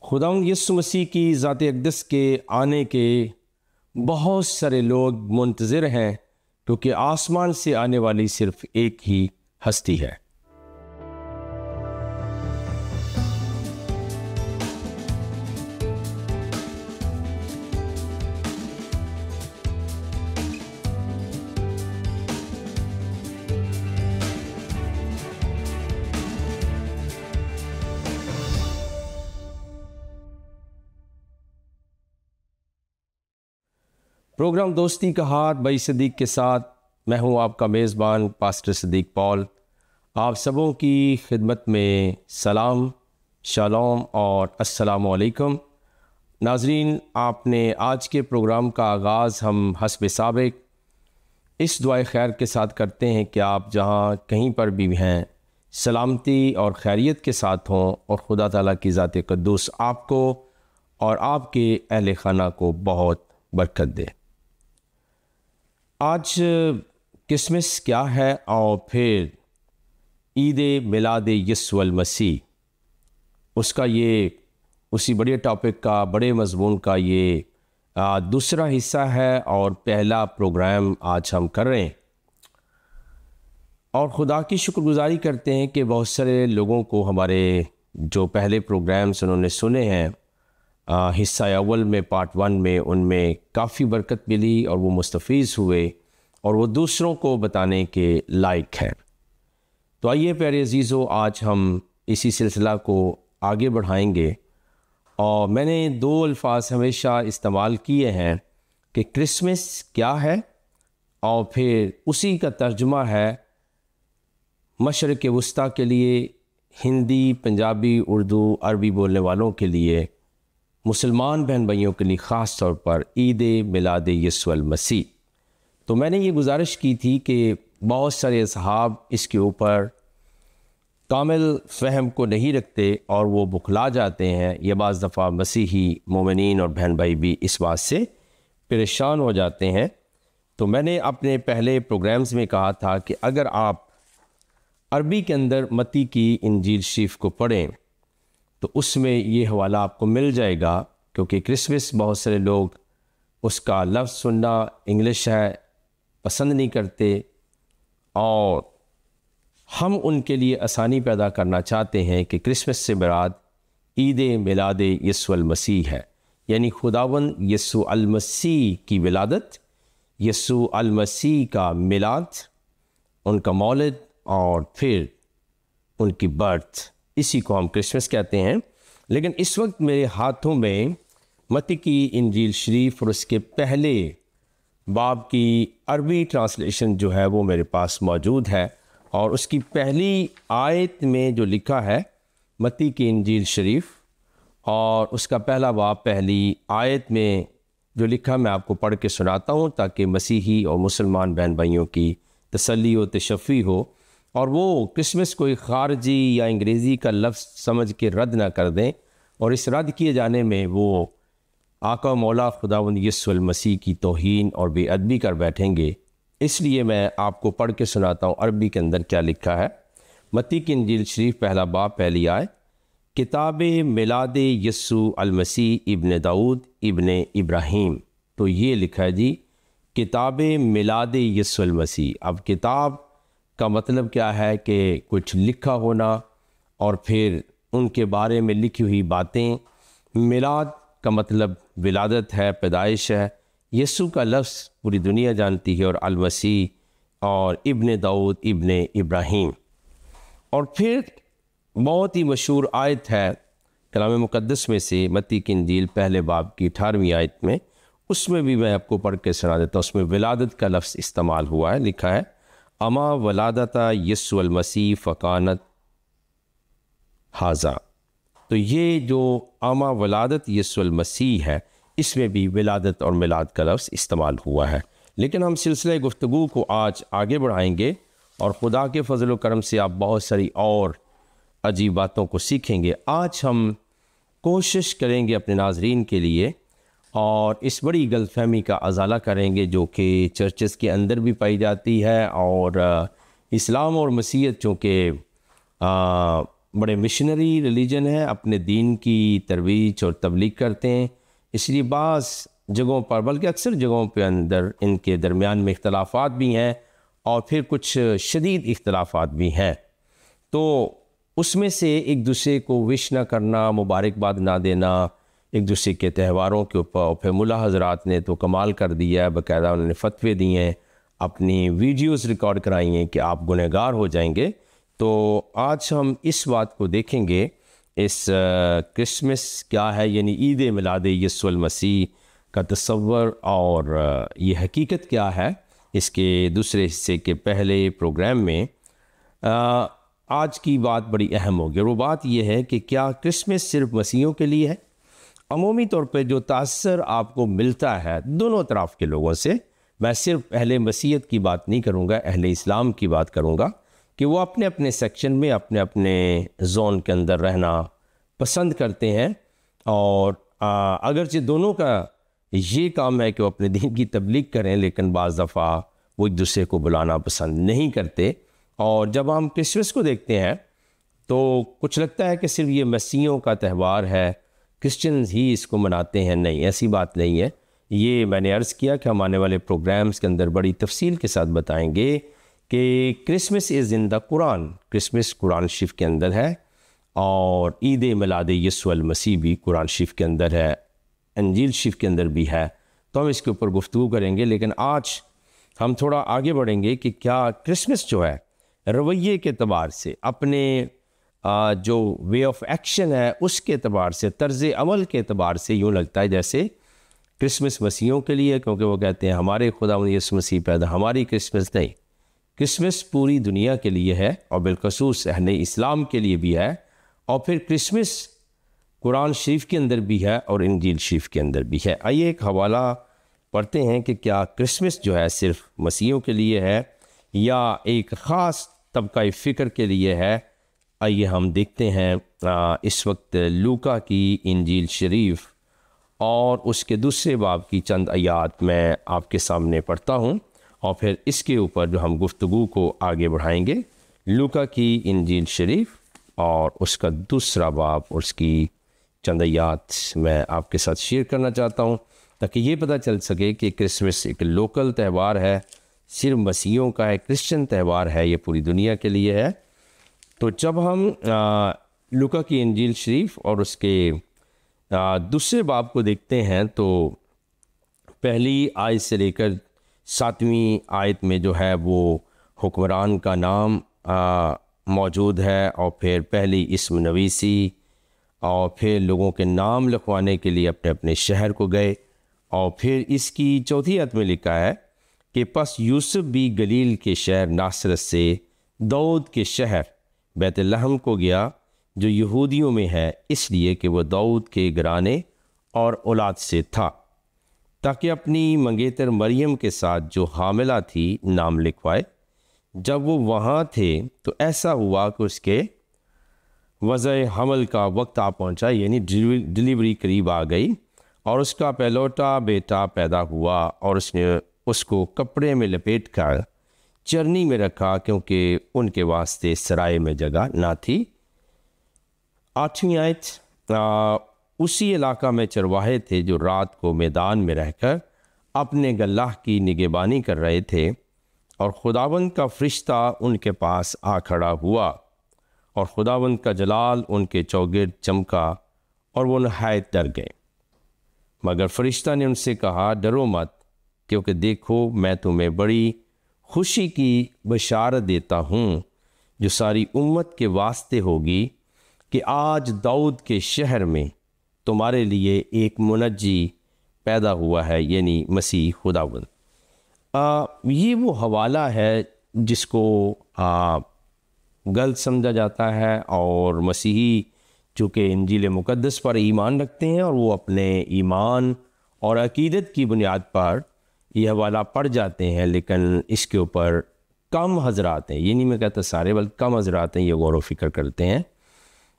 خداوند یسوع مسیح کی ذات اقدس کے آنے کے بہت سارے لوگ منتظر ہیں، کیونکہ آسمان سے آنے والی صرف ایک ہی ہستی ہے۔ پروگرام دوستی کا ہاتھ بھائی صدیق کے ساتھ میں ہوں آپ کا میزبان پاسٹر صدیق پال۔ آپ سبوں کی خدمت میں سلام، شالوم اور السلام علیکم۔ ناظرین، آپ نے آج کے پروگرام کا آغاز ہم حسب سابق اس دعائے خیر کے ساتھ کرتے ہیں کہ آپ جہاں کہیں پر بھی ہیں سلامتی اور خیریت کے ساتھ ہوں، اور خدا تعالیٰ کی ذات قدوس آپ کو اور آپ کے اہل خانہ کو بہت برکت دے۔ آج کرسمس کیا ہے اور پھر عید میلاد یسوع المسیح، اس کا یہ اسی بڑے ٹاپک کا، بڑے مضمون کا یہ دوسرا حصہ ہے اور پہلا پروگرام آج ہم کر رہے ہیں، اور خدا کی شکر گزاری کرتے ہیں کہ بہت سارے لوگوں کو ہمارے جو پہلے پروگرامز انہوں نے سنے ہیں حصہ اول میں پارٹ 1 میں، ان میں کافی برکت ملی اور وہ مستفیض ہوئے اور وہ دوسروں کو بتانے کے لائق ہے۔ تو آئیے پیارے عزیزو، آج ہم اسی سلسلہ کو آگے بڑھائیں گے، اور میں نے 2 الفاظ ہمیشہ استعمال کیے ہیں کہ کرسمس کیا ہے، اور پھر اسی کا ترجمہ ہے مشرق وسطیٰ کے لیے، ہندی، پنجابی، اردو، عربی بولنے والوں کے لیے، مسلمان بہن بھائیوں کے لیے خاص طور پر عید میلاد یسوع المسیح۔ تو میں نے یہ گزارش کی تھی کہ بہت سارے اصحاب اس کے اوپر کامل فہم کو نہیں رکھتے اور وہ بکھلا جاتے ہیں، یا بعض دفعہ مسیحی مومنین اور بہن بھائی بھی اس بات سے پریشان ہو جاتے ہیں۔ تو میں نے اپنے پہلے پروگرامز میں کہا تھا کہ اگر آپ عربی کے اندر متی کی انجیل شریف کو پڑھیں تو اس میں یہ حوالہ آپ کو مل جائے گا، کیونکہ کرسمس بہت سارے لوگ اس کا لفظ سننا انگلش ہے پسند نہیں کرتے، اور ہم ان کے لیے آسانی پیدا کرنا چاہتے ہیں کہ کرسمس سے مراد عید میلاد یسوع المسیح ہے، یعنی خداوند یسوع المسیح کی ولادت، یسوع المسیح کا میلاد، ان کا مولد، اور پھر ان کی برتھ، اسی کو ہم کرسمس کہتے ہیں۔ لیکن اس وقت میرے ہاتھوں میں متی کی انجیل شریف اور اس کے پہلے باب کی عربی ٹرانسلیشن جو ہے وہ میرے پاس موجود ہے، اور اس کی پہلی آیت میں جو لکھا ہے متی کی انجیل شریف اور اس کا پہلا باب پہلی آیت میں جو لکھا میں آپ کو پڑھ کے سناتا ہوں، تاکہ مسیحی اور مسلمان بہن بھائیوں کی تسلی و تشفی ہو، اور وہ کرسمس کو ایک خارجی یا انگریزی کا لفظ سمجھ کے رد نہ کر دیں، اور اس رد کیے جانے میں وہ آقا مولا خداوند یسوع المسیح کی توہین اور بے ادبی کر بیٹھیں گے۔ اس لیے میں آپ کو پڑھ کے سناتا ہوں عربی کے اندر کیا لکھا ہے۔ متی کی انجیل شریف پہلا باب پہلی آیت، کتاب میلاد یسوع المسیح ابن داؤد ابن ابراہیم۔ تو یہ لکھا ہے جی، کتاب میلاد یسوع المسیح۔ اب کتاب کا مطلب کیا ہے کہ کچھ لکھا ہونا، اور پھر ان کے بارے میں لکھی ہوئی باتیں۔ میلاد کا مطلب ولادت ہے، پیدائش ہے۔ یسوع کا لفظ پوری دنیا جانتی ہے، اور المسیح اور ابن داؤد ابن ابراہیم۔ اور پھر بہت ہی مشہور آیت ہے کلام مقدس میں سے، متی کی انجیل پہلے باب کی 18ویں آیت میں، اس میں بھی میں آپ کو پڑھ کے سنا دیتا ہوں۔ اس میں ولادت کا لفظ استعمال ہوا ہے، لکھا ہے اما ولادت یسوع المسیح فکانت حاذا۔ تو یہ جو اما ولادت یسوع المسیح ہے، اس میں بھی ولادت اور میلاد کا لفظ استعمال ہوا ہے۔ لیکن ہم سلسلہ گفتگو کو آج آگے بڑھائیں گے، اور خدا کے فضل و کرم سے آپ بہت ساری اور عجیب باتوں کو سیکھیں گے۔ آج ہم کوشش کریں گے اپنے ناظرین کے لیے، اور اس بڑی غلط فہمی کا ازالہ کریں گے جو کہ چرچز کے اندر بھی پائی جاتی ہے، اور اسلام اور مسیحیت چونکہ بڑے مشنری ریلیجن ہیں، اپنے دین کی ترویج اور تبلیغ کرتے ہیں، اس لیے بعض جگہوں پر بلکہ اکثر جگہوں پہ اندر ان کے درمیان میں اختلافات بھی ہیں اور پھر کچھ شدید اختلافات بھی ہیں۔ تو اس میں سے ایک دوسرے کو وش نہ کرنا، مبارکباد نہ دینا ایک دوسرے کے تہواروں کے اوپر، اور پھر ملا حضرات نے تو کمال کر دیا ہے، باقاعدہ انہوں نے فتوے دیے ہیں، اپنی ویڈیوز ریکارڈ کرائی ہیں کہ آپ گنہگار ہو جائیں گے۔ تو آج ہم اس بات کو دیکھیں گے، اس کرسمس کیا ہے، یعنی عید میلاد یسوع المسیح کا تصور اور یہ حقیقت کیا ہے، اس کے دوسرے حصے کے پہلے پروگرام میں آج کی بات بڑی اہم ہوگی، اور وہ بات یہ ہے کہ کیا کرسمس صرف مسیحیوں کے لیے ہے؟ عمومی طور پہ جو تاثر آپ کو ملتا ہے دونوں طرف کے لوگوں سے، میں صرف اہل مسیحیت کی بات نہیں کروں گا، اہل اسلام کی بات کروں گا، کہ وہ اپنے اپنے سیکشن میں اپنے اپنے زون کے اندر رہنا پسند کرتے ہیں، اور اگرچہ دونوں کا یہ کام ہے کہ وہ اپنے دین کی تبلیغ کریں، لیکن بعض دفعہ وہ ایک دوسرے کو بلانا پسند نہیں کرتے۔ اور جب ہم کرسمس کو دیکھتے ہیں تو کچھ لگتا ہے کہ صرف یہ مسیحیوں کا تہوار ہے، کرسچنز ہی اس کو مناتے ہیں۔ نہیں، ایسی بات نہیں ہے۔ یہ میں نے عرض کیا کہ ہم آنے والے پروگرامز کے اندر بڑی تفصیل کے ساتھ بتائیں گے کہ کرسمس از ان دا قرآن، کرسمس قرآن شریف کے اندر ہے، اور عید میلاد یسوع المسیح بھی قرآن شریف کے اندر ہے، انجیل شریف کے اندر بھی ہے۔ تو ہم اس کے اوپر گفتگو کریں گے، لیکن آج ہم تھوڑا آگے بڑھیں گے کہ کیا کرسمس جو ہے رویے کے اعتبار سے، اپنے جو وے آف ایکشن ہے اس کے اعتبار سے، طرز عمل کے اعتبار سے یوں لگتا ہے جیسے کرسمس مسیحیوں کے لیے، کیونکہ وہ کہتے ہیں ہمارے خدا یسوع مسیح پیدا، ہماری کرسمس نہیں۔ کرسمس پوری دنیا کے لیے ہے، اور بالخصوص اہل اسلام کے لیے بھی ہے، اور پھر کرسمس قرآن شریف کے اندر بھی ہے اور انجیل شریف کے اندر بھی ہے۔ آئیے ایک حوالہ پڑھتے ہیں کہ کیا کرسمس جو ہے صرف مسیحیوں کے لیے ہے یا ایک خاص طبقہ فکر کے لیے ہے۔ آئیے ہم دیکھتے ہیں اس وقت لوکا کی انجیل شریف اور اس کے دوسرے باب کی چند آیات میں آپ کے سامنے پڑھتا ہوں، اور پھر اس کے اوپر جو ہم گفتگو کو آگے بڑھائیں گے۔ لوکا کی انجیل شریف اور اس کا دوسرا باب اور اس کی چند آیات میں آپ کے ساتھ شیئر کرنا چاہتا ہوں، تاکہ یہ پتہ چل سکے کہ کرسمس ایک لوکل تہوار ہے، صرف مسیحیوں کا ہے، کرسچن تہوار ہے، یہ پوری دنیا کے لیے ہے۔ تو جب ہم لوکا کی انجیل شریف اور اس کے دوسرے باب کو دیکھتے ہیں تو پہلی آیت سے لے کر 7ویں آیت میں جو ہے وہ حکمران کا نام موجود ہے، اور پھر پہلی اسم نویسی، اور پھر لوگوں کے نام لکھوانے کے لیے اپنے اپنے شہر کو گئے، اور پھر اس کی چوتھی آیت میں لکھا ہے کہ پس یوسف بھی گلیل کے شہر ناصرت سے داؤد کے شہر بیت لحم کو گیا جو یہودیوں میں ہے، اس لیے کہ وہ داؤد کے گھرانے اور اولاد سے تھا، تاکہ اپنی منگیتر مریم کے ساتھ جو حاملہ تھی نام لکھوائے۔ جب وہ وہاں تھے تو ایسا ہوا کہ اس کے وضع حمل کا وقت آ پہنچا، یعنی ڈلیوری قریب آ گئی، اور اس کا پہلوٹا بیٹا پیدا ہوا، اور اس نے اس کو کپڑے میں لپیٹ کر چرنی میں رکھا، کیونکہ ان کے واسطے سرائے میں جگہ نہ تھی۔ 8ویں آیت، اسی علاقہ میں چرواہے تھے جو رات کو میدان میں رہ کر اپنے گلہ کی نگہبانی کر رہے تھے، اور خداوند کا فرشتہ ان کے پاس آ کھڑا ہوا، اور خداوند کا جلال ان کے چوگرد چمکا، اور وہ نہایت ڈر گئے۔ مگر فرشتہ نے ان سے کہا، ڈرو مت، کیونکہ دیکھو میں تمہیں بڑی خوشی کی بشارت دیتا ہوں جو ساری امت کے واسطے ہوگی، کہ آج داؤد کے شہر میں تمہارے لیے ایک منجی پیدا ہوا ہے، یعنی مسیح خداوند۔ یہ وہ حوالہ ہے جس کو غلط سمجھا جاتا ہے، اور مسیحی چونکہ انجیل مقدس پر ایمان رکھتے ہیں، اور وہ اپنے ایمان اور عقیدت کی بنیاد پر یہ حوالہ پڑھ جاتے ہیں، لیکن اس کے اوپر کم حضرات ہیں، یہ نہیں میں کہتا سارے، بلکہ کم حضرات ہیں یہ غور و فکر کرتے ہیں،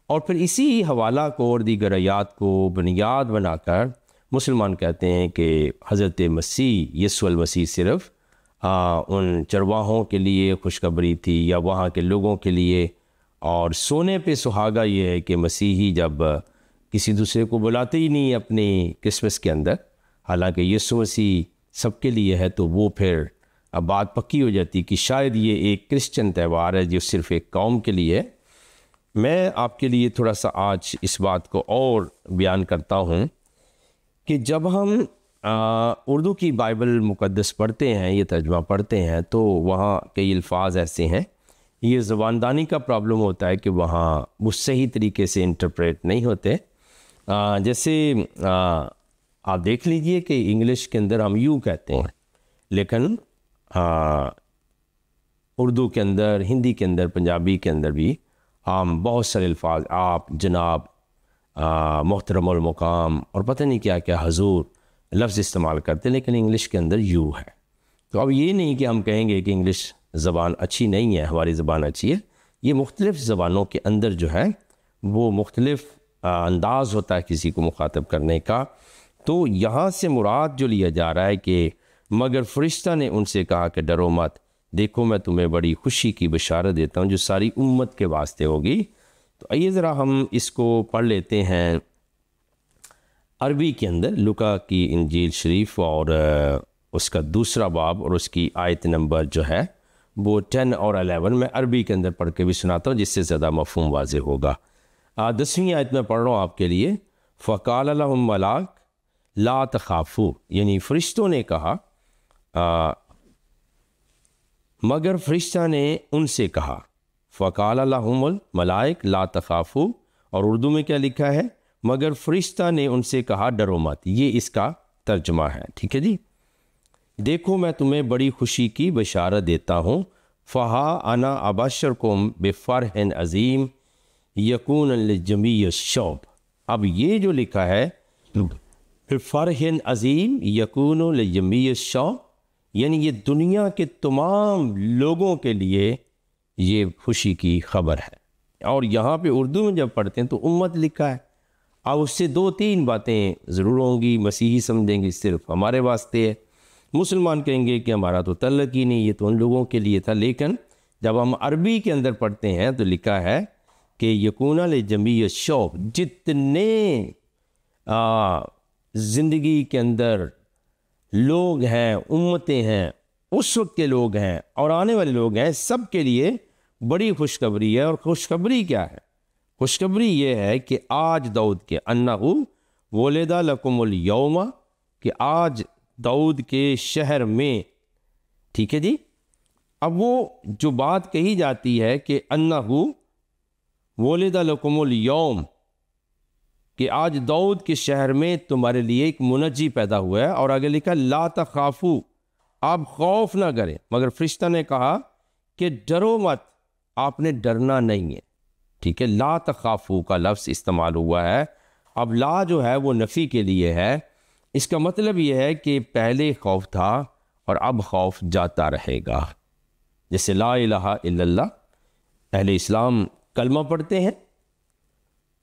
اور پھر اسی حوالہ کو اور دیگر آیات کو بنیاد بنا کر مسلمان کہتے ہیں کہ حضرت مسیح یسوع المسیح صرف ان چرواہوں کے لیے خوشخبری تھی، یا وہاں کے لوگوں کے لیے، اور سونے پہ سہاگا یہ ہے کہ مسیحی جب کسی دوسرے کو بلاتے ہی نہیں اپنی کرسمس کے اندر، حالانکہ یسوع مسیح سب کے لیے ہے، تو وہ پھر اب بات پکی ہو جاتی کہ شاید یہ ایک کرسچن تہوار ہے جو صرف ایک قوم کے لیے ہے۔ میں آپ کے لیے تھوڑا سا آج اس بات کو اور بیان کرتا ہوں کہ جب ہم اردو کی بائبل مقدس پڑھتے ہیں، یہ ترجمہ پڑھتے ہیں، تو وہاں کئی الفاظ ایسے ہیں، یہ زباندانی کا پرابلم ہوتا ہے کہ وہاں وہ صحیح طریقے سے انٹرپریٹ نہیں ہوتے۔ جیسے آپ دیکھ لیجئے کہ انگلش کے اندر ہم یو کہتے ہیں، لیکن اردو کے اندر، ہندی کے اندر، پنجابی کے اندر بھی ہم بہت سارے الفاظ، آپ، جناب، محترم المقام اور پتہ نہیں کیا کیا، حضور لفظ استعمال کرتے ہیں، لیکن انگلش کے اندر یو ہے۔ تو اب یہ نہیں کہ ہم کہیں گے کہ انگلش زبان اچھی نہیں ہے، ہماری زبان اچھی ہے۔ یہ مختلف زبانوں کے اندر جو ہے وہ مختلف انداز ہوتا ہے کسی کو مخاطب کرنے کا۔ تو یہاں سے مراد جو لیا جا رہا ہے کہ مگر فرشتہ نے ان سے کہا کہ ڈرو مت، دیکھو میں تمہیں بڑی خوشی کی بشارت دیتا ہوں جو ساری امت کے واسطے ہوگی۔ تو آئیے ذرا ہم اس کو پڑھ لیتے ہیں عربی کے اندر، لوکا کی انجیل شریف اور اس کا دوسرا باب اور اس کی آیت نمبر جو ہے وہ 10 اور 11 میں عربی کے اندر پڑھ کے بھی سناتا ہوں، جس سے زیادہ مفہوم واضح ہوگا۔ 10ویں آیت میں پڑھ رہا ہوں آپ کے لیے۔ فَقَالَ لَهُمْ مَلَائِكَ لَا تَخَافُوا، یعنی فرشتوں نے کہا، مگر فرشتہ نے ان سے کہا۔ فَقَالَ لَهُمُ الْمَلَائِكَ لَا تَخَافُوا، اور اردو میں کیا لکھا ہے؟ مگر فرشتہ نے ان سے کہا ڈرو مت، یہ اس کا ترجمہ ہے، ٹھیک ہے جی۔ دیکھو میں تمہیں بڑی خوشی کی بشارت دیتا ہوں، فَهَا أَنَا أَبَشِّرُكُم بِفَرْحٍ عَظِيمٍ یکون لجمیع الشعب۔ اب یہ جو لکھا ہے بِفَرْحٍ عظیم یکون لجمیع الشعب، یعنی یہ دنیا کے تمام لوگوں کے لیے یہ خوشی کی خبر ہے۔ اور یہاں پہ اردو میں جب پڑھتے ہیں تو امت لکھا ہے، اب اس سے 2-3 باتیں ضرور ہوں گی۔ مسیحی سمجھیں گے صرف ہمارے واسطے ہے، مسلمان کہیں گے کہ ہمارا تو تعلق ہی نہیں، یہ تو ان لوگوں کے لیے تھا۔ لیکن جب ہم عربی کے اندر پڑھتے ہیں تو لکھا ہے کہ یکون لجمیع الشعب، جتنے زندگی کے اندر لوگ ہیں، امتیں ہیں، اس وقت کے لوگ ہیں اور آنے والے لوگ ہیں، سب کے لیے بڑی خوشخبری ہے۔ اور خوشخبری کیا ہے؟ خوشخبری یہ ہے کہ آج داؤد کے انہو ولد لکم الیوم، کہ آج داؤد کے شہر میں، ٹھیک ہے جی۔ اب وہ جو بات کہی جاتی ہے کہ انہو ولد لکم الیوم، کہ آج داؤد کے شہر میں تمہارے لیے ایک منجی پیدا ہوا ہے، اور آگے لکھا لا تخافو، آپ خوف نہ کریں، مگر فرشتہ نے کہا کہ ڈرو مت، آپ نے ڈرنا نہیں ہے، ٹھیک ہے۔ لا تخافو کا لفظ استعمال ہوا ہے۔ اب لا جو ہے وہ نفی کے لیے ہے، اس کا مطلب یہ ہے کہ پہلے خوف تھا اور اب خوف جاتا رہے گا۔ جیسے لا الہ الا اللہ، اہل اسلام کلمہ پڑھتے ہیں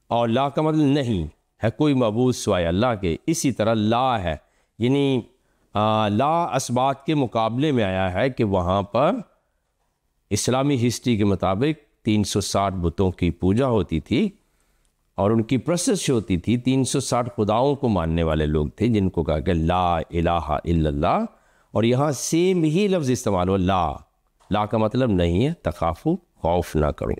اور لا کا مطلب نہیں ہے کوئی معبود سوائے اللہ کے، اسی طرح لا ہے، یعنی لا اسبات کے مقابلے میں آیا ہے کہ وہاں پر اسلامی ہسٹری کے مطابق 360 بتوں کی پوجا ہوتی تھی اور ان کی پرستش ہوتی تھی۔ 360 خداؤں کو ماننے والے لوگ تھے جن کو کہا کہ لا الہ الا اللہ، اور یہاں سیم ہی لفظ استعمال ہو، لا کا مطلب نہیں ہے تخافو، خوف نہ کرو۔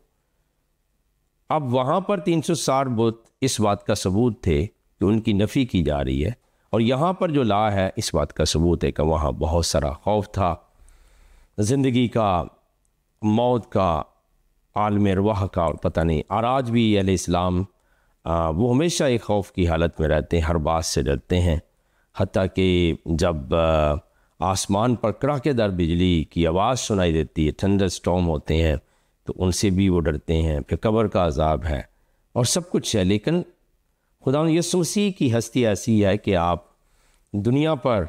اب وہاں پر 360 بت اس بات کا ثبوت تھے کہ ان کی نفی کی جا رہی ہے، اور یہاں پر جو لا ہے اس بات کا ثبوت ہے کہ وہاں بہت سارا خوف تھا، زندگی کا، موت کا، عالم ارواح کا، اور پتہ نہیں۔ اور آج بھی اہل اسلام وہ ہمیشہ ایک خوف کی حالت میں رہتے ہیں، ہر بات سے ڈرتے ہیں، حتیٰ کہ جب آسمان پر کڑاکے دار بجلی کی آواز سنائی دیتی ہے، تھنڈر سٹارم ہوتے ہیں، تو ان سے بھی وہ ڈرتے ہیں۔ پھر قبر کا عذاب ہے اور سب کچھ ہے، لیکن خدا یسوع مسیح کی ہستی ایسی ہے کہ آپ دنیا پر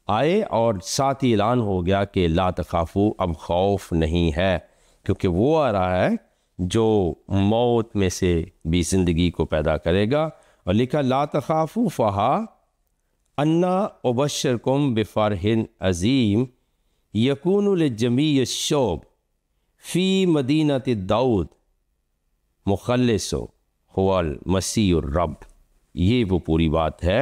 آئے اور ساتھ ہی اعلان ہو گیا کہ لا تخافو، اب خوف نہیں ہے، کیونکہ وہ آ رہا ہے جو موت میں سے بھی زندگی کو پیدا کرے گا۔ اور لکھا لا تخافو فہا انا ابشرکم بفرح عظیم یکون لجمیع الشعب فی مدینۃ داؤد مخلص هو المسیح الرب. یہ وہ پوری بات ہے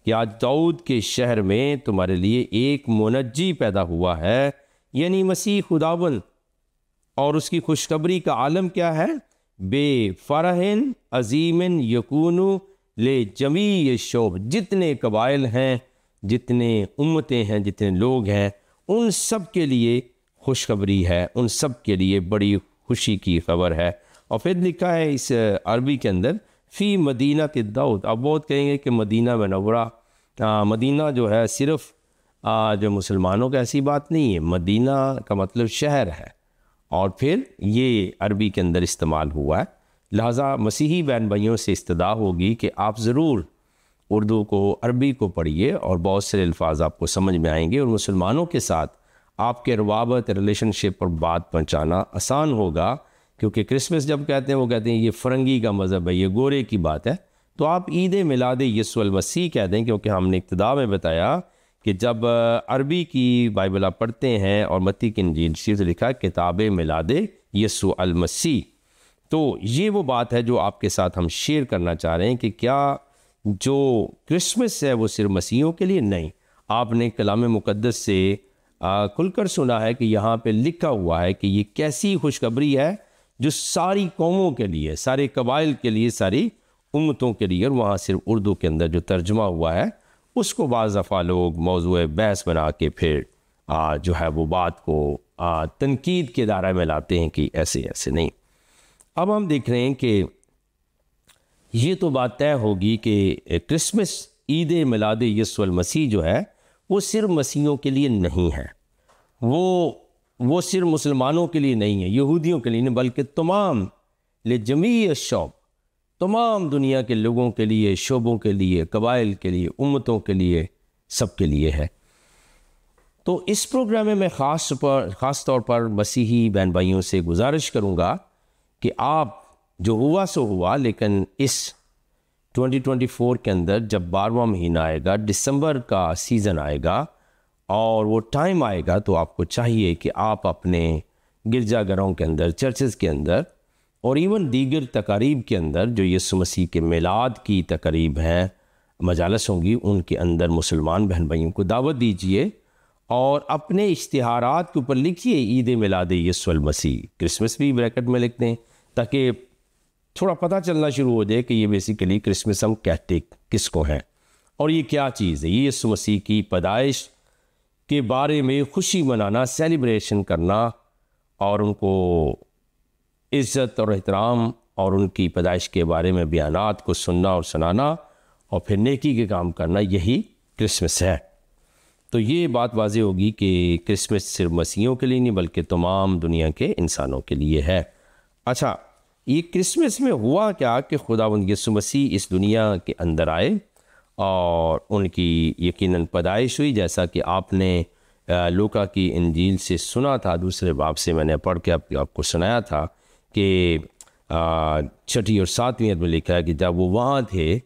کہ آج داؤد کے شہر میں تمہارے لیے ایک منجی پیدا ہوا ہے، یعنی مسیح خداوند. اور اس کی خوشخبری کا عالم کیا ہے؟ بے فرحن عظیم یکون لجمیع الشعوب. جتنے قبائل ہیں، جتنے امتیں ہیں، جتنے لوگ ہیں، ان سب کے لیے خوشخبری ہے، ان سب کے لیے بڑی خوشی کی خبر ہے. اور پھر لکھا ہے اس عربی کے اندر فی مدینہ داؤد. اب بہت کہیں گے کہ مدینہ منورہ، مدینہ جو ہے صرف جو مسلمانوں کا ایسی بات نہیں ہے. مدینہ کا مطلب شہر ہے، اور پھر یہ عربی کے اندر استعمال ہوا ہے. لہٰذا مسیحی بہن بھائیوں سے استدعا ہوگی کہ آپ ضرور اردو کو، عربی کو پڑھیے، اور بہت سے الفاظ آپ کو سمجھ میں آئیں گے، اور مسلمانوں کے ساتھ آپ کے روابط، ریلیشن شپ پر بات پہنچانا آسان ہوگا. کیونکہ کرسمس جب کہتے ہیں، وہ کہتے ہیں یہ فرنگی کا مذہب ہے، یہ گورے کی بات ہے. تو آپ عید میلاد یسوع المسیح کہہ دیں، کیونکہ ہم نے ابتدا میں بتایا کہ جب عربی کی بائبل آپ پڑھتے ہیں اور متی کی انجیل شریف لکھا ہے کتاب میلاد یسوع المسیح. تو یہ وہ بات ہے جو آپ کے ساتھ ہم شیئر کرنا چاہ رہے ہیں کہ کیا جو کرسمس ہے وہ صرف مسیحیوں کے لیے نہیں. آپ نے کلام مقدس سے کھل کر سنا ہے کہ یہاں پہ لکھا ہوا ہے کہ یہ کیسی خوشخبری ہے جو ساری قوموں کے لیے، سارے قبائل کے لیے، ساری امتوں کے لیے. اور وہاں صرف اردو کے اندر جو ترجمہ ہوا ہے اس کو بعض دفعہ لوگ موضوع بحث بنا کے پھر جو ہے وہ بات کو تنقید کے دائرے میں لاتے ہیں کہ ایسے نہیں. اب ہم دیکھ رہے ہیں کہ یہ تو بات طے ہوگی کہ کرسمس، عید میلاد یسوع المسیح جو ہے وہ صرف مسیحیوں کے لیے نہیں ہے، وہ صرف مسلمانوں کے لیے نہیں ہے، یہودیوں کے لیے نہیں، بلکہ تمام لجمیع الشعوب، تمام دنیا کے لوگوں کے لیے، شعبوں کے لیے، قبائل کے لیے، امتوں کے لیے، سب کے لیے ہے. تو اس پروگرام میں خاص طور پر مسیحی بہن بھائیوں سے گزارش کروں گا کہ آپ جو ہوا سو ہوا، لیکن اس 2024 کے اندر جب 12واں مہینہ آئے گا، دسمبر کا سیزن آئے گا اور وہ ٹائم آئے گا، تو آپ کو چاہیے کہ آپ اپنے گرجا گھروں کے اندر، چرچز کے اندر، اور ایون دیگر تقاریب کے اندر جو یسوع مسیح کے میلاد کی تقاریب ہیں، مجالس ہوں گی، ان کے اندر مسلمان بہن بھائیوں کو دعوت دیجیے اور اپنے اشتہارات کے اوپر لکھیے عید میلاد یسوع المسیح. کرسمس بھی بریکٹ میں لکھتے ہیں تاکہ تھوڑا پتہ چلنا شروع ہو جائے کہ یہ بیسیکلی کرسمس ہم کہتے کس کو ہیں اور یہ کیا چیز ہے. یہ یسوع مسیح کی پیدائش کے بارے میں خوشی منانا، سیلیبریشن کرنا، اور ان کو عزت اور احترام اور ان کی پیدائش کے بارے میں بیانات کو سننا اور سنانا اور پھر نیکی کے کام کرنا، یہی کرسمس ہے. تو یہ بات واضح ہوگی کہ کرسمس صرف مسیحیوں کے لیے نہیں بلکہ تمام دنیا کے انسانوں کے لیے ہے. اچھا، یہ کرسمس میں ہوا کیا کہ خداوند یسوع مسیح اس دنیا کے اندر آئے اور ان کی یقیناً پیدائش ہوئی، جیسا کہ آپ نے لوکا کی انجیل سے سنا تھا. دوسرے باب سے میں نے پڑھ کے آپ کو سنایا تھا کہ 6 اور 7 میں لکھا ہے کہ جب وہ وہاں تھے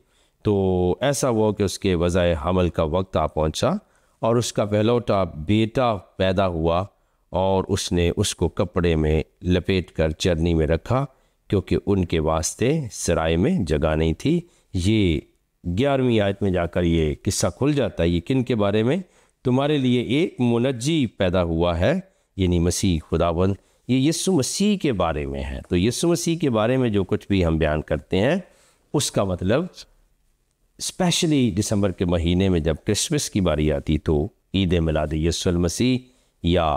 تو ایسا ہوا کہ اس کے وضع حمل کا وقت آ پہنچا اور اس کا پہلوٹا بیٹا پیدا ہوا، اور اس نے اس کو کپڑے میں لپیٹ کر چرنی میں رکھا کیونکہ ان کے واسطے سرائے میں جگہ نہیں تھی. یہ 11ویں آیت میں جا کر یہ قصہ کھل جاتا ہے. یہ کن کے بارے میں؟ تمہارے لیے ایک منجی پیدا ہوا ہے، یعنی مسیح خداوند. یہ یسوع مسیح کے بارے میں ہے. تو یسوع مسیح کے بارے میں جو کچھ بھی ہم بیان کرتے ہیں اس کا مطلب اسپیشلی دسمبر کے مہینے میں جب کرسمس کی باری آتی تو عید میلاد یسوع المسیح یا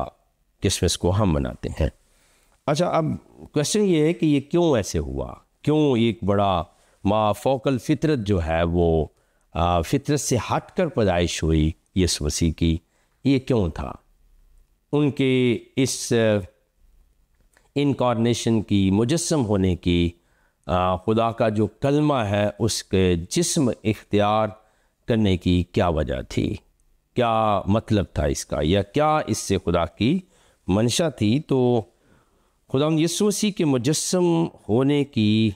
کرسمس کو ہم مناتے ہیں. اچھا، اب کوشچن یہ ہے کہ یہ کیوں ایسے ہوا؟ کیوں ایک بڑا ما فوق الفطرت جو ہے وہ فطرت سے ہٹ کر پیدائش ہوئی یسوع مسیح کی؟ یہ کیوں تھا؟ ان کے اس انکارنیشن کی، مجسم ہونے کی، خدا کا جو کلمہ ہے اس کے جسم اختیار کرنے کی کیا وجہ تھی؟ کیا مطلب تھا اس کا، یا کیا اس سے خدا کی منشا تھی؟ تو خدا یسوع مسیح کے مجسم ہونے کی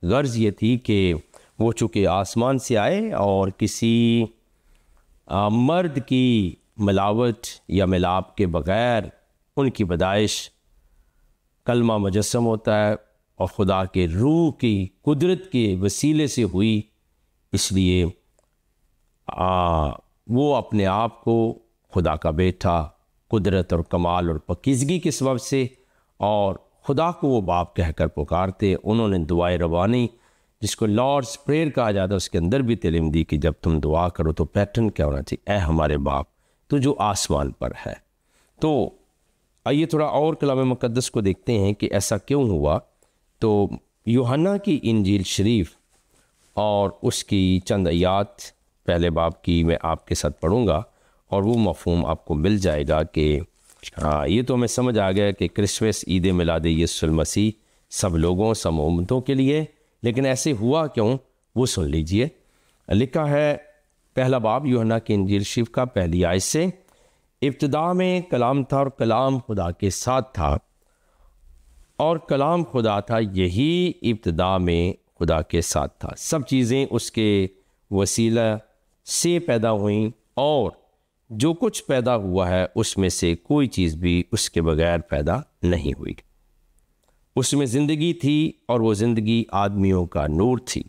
غرض یہ تھی کہ وہ چونکہ آسمان سے آئے اور کسی مرد کی ملاوٹ یا ملاپ کے بغیر ان کی پیدائش، کلمہ مجسم ہوتا ہے اور خدا کے روح کی قدرت کے وسیلے سے ہوئی، اس لیے وہ اپنے آپ کو خدا کا بیٹا قدرت اور کمال اور پاکیزگی کے سبب سے اور خدا کو وہ باپ کہہ کر پکارتے۔ انہوں نے دعائے ربانی جس کو لارڈس پریئر کہا جاتا ہے اس کے اندر بھی تعلیم دی کہ جب تم دعا کرو تو پیٹرن کیا ہونا چاہیے، اے ہمارے باپ تو جو آسمان پر ہے۔ تو آئیے تھوڑا اور کلام مقدس کو دیکھتے ہیں کہ ایسا کیوں ہوا۔ تو یوحنا کی انجیل شریف اور اس کی چند آیات پہلے باب کی میں آپ کے ساتھ پڑھوں گا اور وہ مفہوم آپ کو مل جائے گا کہ یہ تو ہمیں سمجھ آ گیا کہ کرسمس عید میلاد یسوع المسیح سب لوگوں سب امتوں کے لیے، لیکن ایسے ہوا کیوں وہ سن لیجئے۔ لکھا ہے پہلا باب یوحنا کی انجیل شریف کا پہلی آیت سے، ابتدا میں کلام تھا اور کلام خدا کے ساتھ تھا اور کلام خدا تھا، یہی ابتدا میں خدا کے ساتھ تھا، سب چیزیں اس کے وسیلہ سے پیدا ہوئیں اور جو کچھ پیدا ہوا ہے اس میں سے کوئی چیز بھی اس کے بغیر پیدا نہیں ہوئی۔ اس میں زندگی تھی اور وہ زندگی آدمیوں کا نور تھی،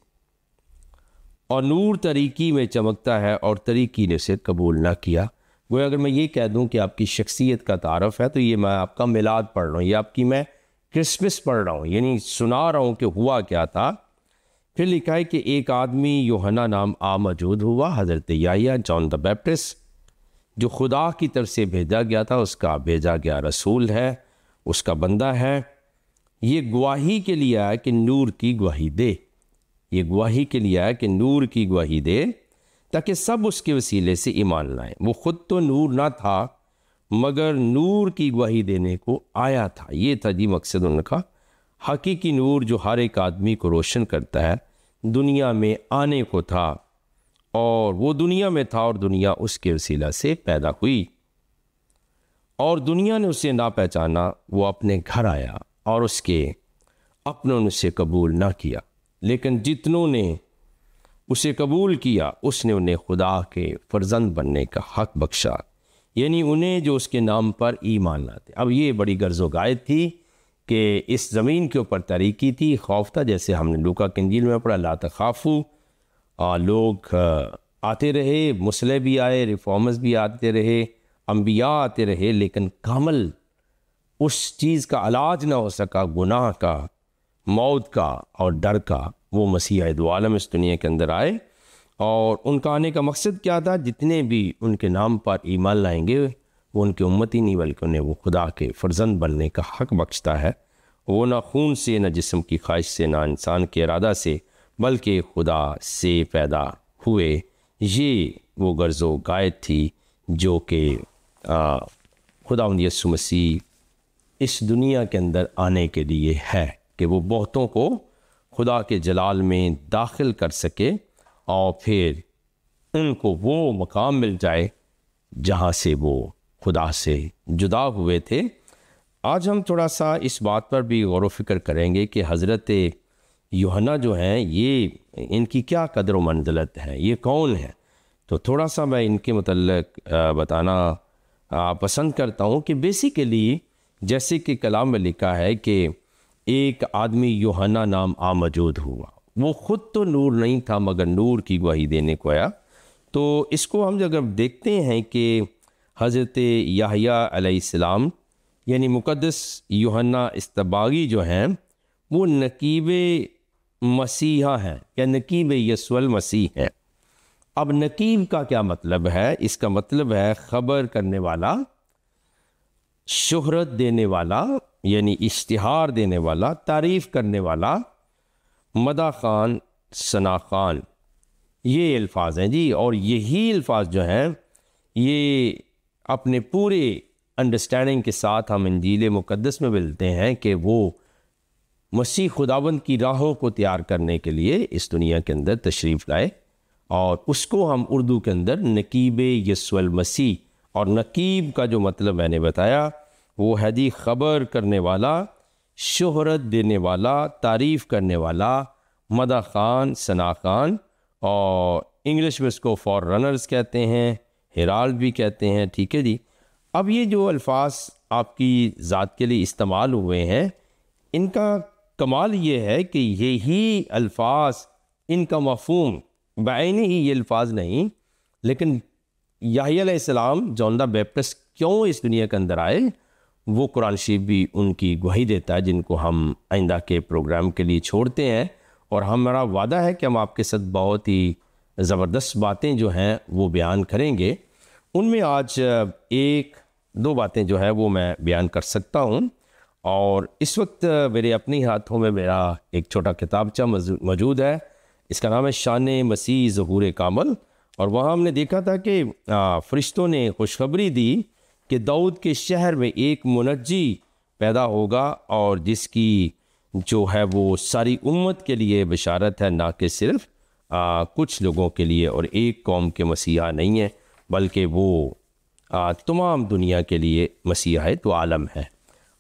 اور نور تاریکی میں چمکتا ہے اور تاریکی نے اسے قبول نہ کیا۔ گویا اگر میں یہ کہہ دوں کہ آپ کی شخصیت کا تعارف ہے تو یہ میں آپ کا میلاد پڑھ رہا ہوں، یہ آپ کی میں کرسمس پڑھ رہا ہوں، یعنی سنا رہا ہوں کہ ہوا کیا تھا۔ پھر لکھا ہے کہ ایک آدمی یوحنا نام موجود ہوا، حضرت یحییٰ جان دا بیپٹسٹ جو خدا کی طرف سے بھیجا گیا تھا، اس کا بھیجا گیا رسول ہے، اس کا بندہ ہے۔ یہ گواہی کے لیے آیا کہ نور کی گواہی دے، یہ گواہی کے لیے آیا کہ نور کی گواہی دے تاکہ سب اس کے وسیلے سے ایمان لائیں۔ وہ خود تو نور نہ تھا مگر نور کی گواہی دینے کو آیا تھا۔ یہ تھا جی مقصد ان کا، حقیقی نور جو ہر ایک آدمی کو روشن کرتا ہے، دنیا میں آنے کو تھا اور وہ دنیا میں تھا اور دنیا اس کے وسیلہ سے پیدا ہوئی اور دنیا نے اسے نہ پہچانا۔ وہ اپنے گھر آیا اور اس کے اپنوں نے اسے قبول نہ کیا، لیکن جتنوں نے اسے قبول کیا اس نے انہیں خدا کے فرزند بننے کا حق بخشا، یعنی انہیں جو اس کے نام پر ایمان لاتے۔ اب یہ بڑی غرض و غایت تھی کہ اس زمین کے اوپر تاریکی تھی، خوف تھا، جیسے ہم نے لوکا کی انجیل میں پڑھا لا تخافوا، لوگ آتے رہے، مسلح بھی آئے، ریفارمرز بھی آتے رہے، انبیاء آتے رہے، لیکن کامل اس چیز کا علاج نہ ہو سکا، گناہ کا، موت کا اور ڈر کا۔ وہ مسیح دو عالم اس دنیا کے اندر آئے اور ان کا آنے کا مقصد کیا تھا؟ جتنے بھی ان کے نام پر ایمان لائیں گے وہ ان کے امتی نہیں بلکہ انہیں وہ خدا کے فرزند بننے کا حق بخشتا ہے۔ وہ نہ خون سے نہ جسم کی خواہش سے نہ انسان کے ارادہ سے بلکہ خدا سے پیدا ہوئے۔ یہ وہ غرض و غایت تھی جو کہ خداوند یسوع مسیح اس دنیا کے اندر آنے کے لیے ہے کہ وہ بہتوں کو خدا کے جلال میں داخل کر سکے اور پھر ان کو وہ مقام مل جائے جہاں سے وہ خدا سے جدا ہوئے تھے۔ آج ہم تھوڑا سا اس بات پر بھی غور و فکر کریں گے کہ حضرت یوحنا جو ہیں یہ ان کی کیا قدر و منزلت ہے، یہ کون ہے۔ تو تھوڑا سا میں ان کے متعلق بتانا پسند کرتا ہوں کہ بیسیکلی جیسے کہ کلام میں لکھا ہے کہ ایک آدمی یوحنا نام موجود ہوا، وہ خود تو نور نہیں تھا مگر نور کی گواہی دینے کو آیا۔ تو اس کو ہم اگر دیکھتے ہیں کہ حضرت یحییٰ علیہ السلام یعنی مقدس یوحنا استباغی جو ہیں وہ نقیب مسیحا ہیں یا نقیب یسوع المسیح ہیں۔ اب نقیب کا کیا مطلب ہے؟ اس کا مطلب ہے خبر کرنے والا، شہرت دینے والا یعنی اشتہار دینے والا، تعریف کرنے والا، مدح خان، ثنا خان، یہ الفاظ ہیں جی۔ اور یہی الفاظ جو ہیں یہ اپنے پورے انڈرسٹینڈنگ کے ساتھ ہم انجیل مقدس میں ملتے ہیں کہ وہ مسیح خداوند کی راہوں کو تیار کرنے کے لیے اس دنیا کے اندر تشریف لائے، اور اس کو ہم اردو کے اندر نقیب یسوع المسیح، اور نقیب کا جو مطلب میں نے بتایا وہ ہے جی خبر کرنے والا، شہرت دینے والا، تعریف کرنے والا، مدح خان، ثنا خان، اور انگلش میں اس کو فور رنرز کہتے ہیں، ہیرالڈ بھی کہتے ہیں، ٹھیک ہے جی۔ اب یہ جو الفاظ آپ کی ذات کے لیے استعمال ہوئے ہیں ان کا کمال یہ ہے کہ یہی الفاظ ان کا مفہوم بعینی ہی یہ الفاظ نہیں، لیکن یحییٰ علیہ السلام جان دا بیپٹسٹ کیوں اس دنیا کے اندر آئے وہ قرآن شریف بھی ان کی گواہی دیتا ہے، جن کو ہم آئندہ کے پروگرام کے لیے چھوڑتے ہیں، اور ہمارا وعدہ ہے کہ ہم آپ کے ساتھ بہت ہی زبردست باتیں جو ہیں وہ بیان کریں گے۔ ان میں آج ایک دو باتیں جو ہے وہ میں بیان کر سکتا ہوں، اور اس وقت میرے اپنے ہاتھوں میں میرا ایک چھوٹا کتابچہ موجود ہے، اس کا نام ہے شان مسیح ظہور کامل، اور وہاں ہم نے دیکھا تھا کہ فرشتوں نے خوشخبری دی کہ داؤد کے شہر میں ایک منجی پیدا ہوگا، اور جس کی جو ہے وہ ساری امت کے لیے بشارت ہے، نہ کہ صرف کچھ لوگوں کے لیے اور ایک قوم کے مسیحا نہیں ہے، بلکہ وہ تمام دنیا کے لیے مسیحا ہے، تو عالم ہے۔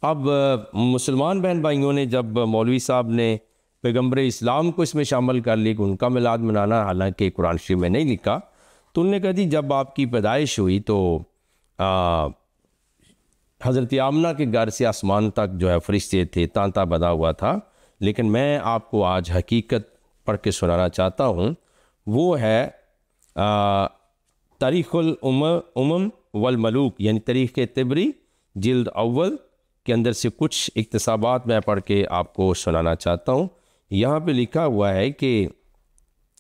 اب مسلمان بہن بھائیوں نے جب مولوی صاحب نے پیغمبر اسلام کو اس میں شامل کر لی کہ ان کا میلاد منانا، حالانکہ قرآن شریف میں نہیں لکھا، تو انہوں نے کہا جی جب آپ کی پیدائش ہوئی تو حضرت آمنہ کے گھر سے آسمان تک جو ہے فرشتے تھے، تانتا بندھا ہوا تھا، لیکن میں آپ کو آج حقیقت پڑھ کے سنانا چاہتا ہوں، وہ ہے تاریخ الامم والملوک، یعنی تاریخ طبری جلد اول کے اندر سے کچھ اقتباسات میں پڑھ کے آپ کو سنانا چاہتا ہوں۔ یہاں پہ لکھا ہوا ہے کہ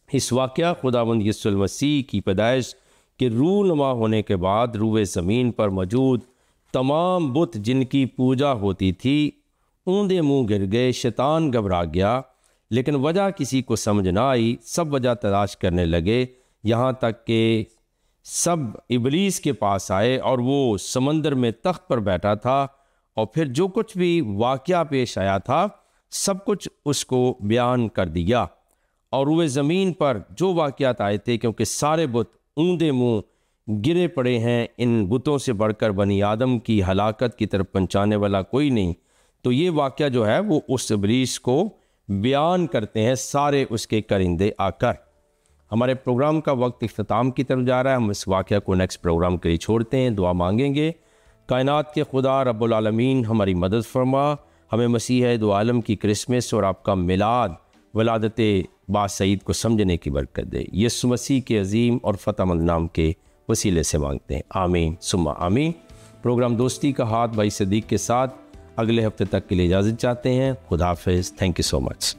اس واقعہ خداوند یسوع المسیح کی پیدائش کے رونما ہونے کے بعد روئے زمین پر موجود تمام بت جن کی پوجا ہوتی تھی اوندے منہ گر گئے، شیطان گھبرا گیا، لیکن وجہ کسی کو سمجھ نہ آئی، سب وجہ تلاش کرنے لگے، یہاں تک کہ سب ابلیس کے پاس آئے، اور وہ سمندر میں تخت پر بیٹھا تھا، اور پھر جو کچھ بھی واقعہ پیش آیا تھا سب کچھ اس کو بیان کر دیا، اور روئے زمین پر جو واقعات آئے تھے، کیونکہ سارے بت اوندے منہ گرے پڑے ہیں، ان بتوں سے بڑھ کر بنی آدم کی ہلاکت کی طرف پہنچانے والا کوئی نہیں، تو یہ واقعہ جو ہے وہ اس ابلیس کو بیان کرتے ہیں سارے اس کے کرندے آ کر۔ ہمارے پروگرام کا وقت اختتام کی طرف جا رہا ہے، ہم اس واقعہ کو نیکسٹ پروگرام کے لیے چھوڑتے ہیں، دعا مانگیں گے۔ کائنات کے خدا رب العالمین ہماری مدد فرما، ہمیں مسیح دو عالم کی کرسمس اور آپ کا میلاد ولادت باسعید کو سمجھنے کی برکت دے، یسوع مسیح کے عظیم اور فتح مند نام کے وسیلے سے مانگتے ہیں، آمین ثم آمین۔ پروگرام دوستی کا ہاتھ بھائی صدیق کے ساتھ اگلے ہفتے تک کے لیے اجازت چاہتے ہیں، خدا حافظ، تھینک یو سو مچ۔